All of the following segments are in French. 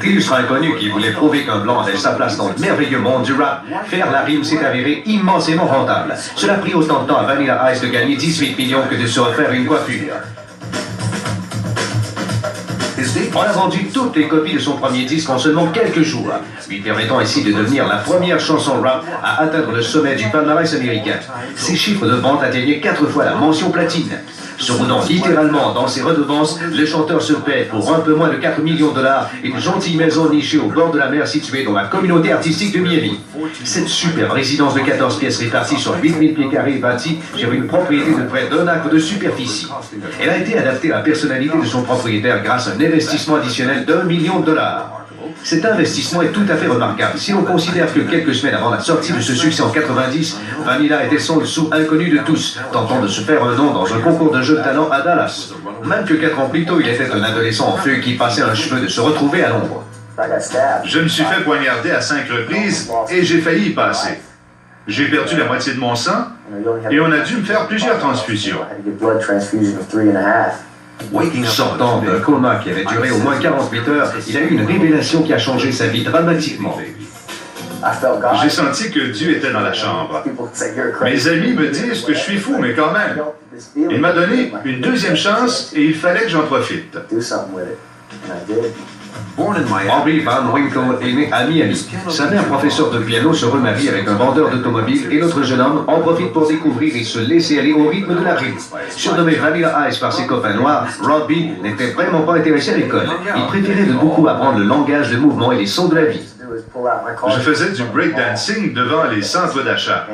Illustre inconnu qui voulait prouver qu'un blanc avait sa place dans le merveilleux monde du rap, faire la rime s'est avéré immensément rentable. Cela a pris autant de temps à Vanilla Ice de gagner 18 millions que de se refaire une coiffure. On a vendu toutes les copies de son premier disque en seulement quelques jours, lui permettant ainsi de devenir la première chanson rap à atteindre le sommet du palmarès américain. Ses chiffres de vente atteignaient 4 fois la mention platine. Se roudant littéralement dans ses redevances, le chanteur se paie pour un peu moins de 4 millions de dollars une gentille maison nichée au bord de la mer située dans la communauté artistique de Miami. Cette superbe résidence de 14 pièces réparties sur 8000 pieds carrés est bâtie sur une propriété de près d'1 acre de superficie. Elle a été adaptée à la personnalité de son propriétaire grâce à un investissement additionnel d'1 million de dollars. Cet investissement est tout à fait remarquable si l'on considère que quelques semaines avant la sortie de ce succès en 90, Vanilla était sans le sou inconnu de tous, tentant de se faire un nom dans un concours de jeunes talents à Dallas. Même que 4 ans plus tôt, il était un adolescent en feu qui passait un cheveu de se retrouver à l'ombre. Je me suis fait poignarder à 5 reprises et j'ai failli y passer. J'ai perdu la moitié de mon sang et on a dû me faire plusieurs transfusions. Sortant d'un coma qui avait duré au moins 48 heures, il a eu une révélation qui a changé sa vie dramatiquement. J'ai senti que Dieu était dans la chambre. Mes amis me disent que je suis fou, mais quand même. Il m'a donné une deuxième chance et il fallait que j'en profite. Henry Van Winkle est né à Miami. Sa mère, professeure de piano, se remarie avec un vendeur d'automobiles et l'autre jeune homme en profite pour découvrir et se laisser aller au rythme de la rue. Surnommé Vanilla Ice par ses copains noirs, Robbie n'était vraiment pas intéressé à l'école. Il préférait de beaucoup apprendre le langage, le mouvement et les sons de la vie. Je faisais du breakdancing devant les centres d'achat.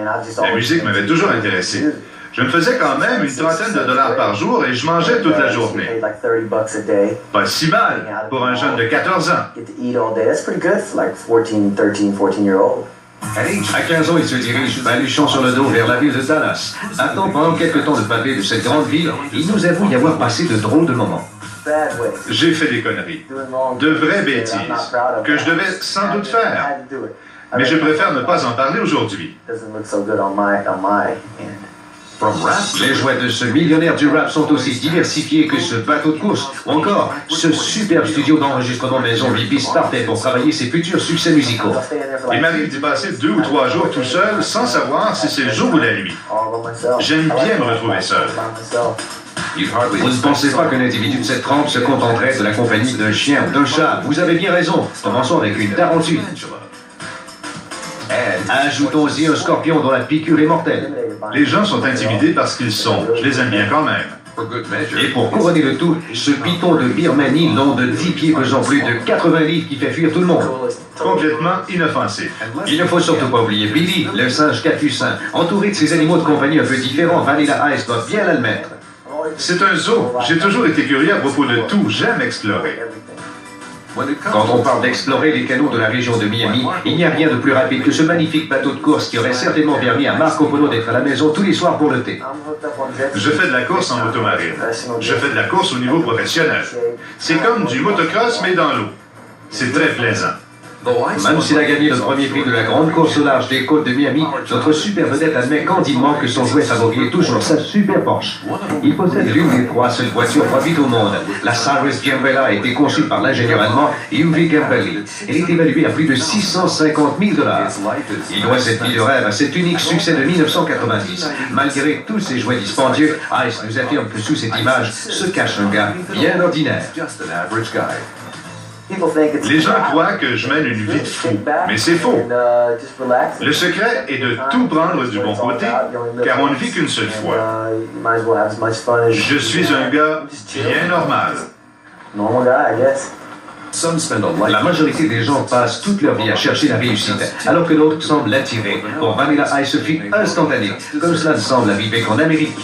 La musique m'avait toujours intéressé. Je me faisais quand même une trentaine de dollars par jour et je mangeais toute la journée. Pas si mal pour un jeune de 14 ans. À 15 ans, il se dirige, baluchant sur le dos vers la ville de Dallas. Attend pendant quelques temps de papier de cette grande ville, il nous avoue y avoir passé de drôles de moments. J'ai fait des conneries, de vraies bêtises, que je devais sans doute faire. Mais je préfère ne pas en parler aujourd'hui. Les jouets de ce millionnaire du rap sont aussi diversifiés que ce bateau de course, ou encore ce superbe studio d'enregistrement maison Vipis parfait pour travailler ses futurs succès musicaux. Il m'arrive d'y passer 2 ou 3 jours tout seul sans savoir si c'est le jour ou la nuit. J'aime bien me retrouver seul. Vous ne pensez pas qu'un individu de cette trempe se contenterait de la compagnie d'un chien ou d'un chat? Vous avez bien raison. Commençons avec une tarentule. Ajoutons-y un scorpion dont la piqûre est mortelle. Les gens sont intimidés parce qu'ils sont. Je les aime bien quand même. Et pour couronner le tout, ce python de Birmanie, long de 10 pieds pesant plus de 80 livres qui fait fuir tout le monde. Complètement inoffensif. Il ne faut surtout pas oublier Billy, le singe capucin. Entouré de ses animaux de compagnie un peu différents, Vanilla Ice doit bien l'admettre. C'est un zoo. J'ai toujours été curieux à propos de tout. J'aime explorer. Quand on parle d'explorer les canaux de la région de Miami, il n'y a rien de plus rapide que ce magnifique bateau de course qui aurait certainement permis à Marco Polo d'être à la maison tous les soirs pour le thé. Je fais de la course en motomarine. Je fais de la course au niveau professionnel. C'est comme du motocross mais dans l'eau. C'est très plaisant. Même s'il a gagné le premier prix de la grande course au large des côtes de Miami, notre super vedette admet candidement que son jouet favori est toujours sa super Porsche. Il possède l'une des 3 seules voitures produites au monde. La Cyrus Gambella a été conçue par l'ingénieur allemand Uwe Gambelli. Elle est évaluée à plus de 650 000 $. Il doit cette vie de rêve à cet unique succès de 1990. Malgré tous ses jouets dispendieux, Ice nous affirme que sous cette image se cache un gars bien ordinaire. Les gens croient que je mène une vie de fou, mais c'est faux. Le secret est de tout prendre du bon côté, car on ne vit qu'une seule fois. Je suis un gars bien normal. La majorité des gens passent toute leur vie à chercher la réussite, alors que d'autres semblent l'attirer. Pour Vanilla Ice, ce fut instantané, comme cela ne semble arriver qu'en Amérique.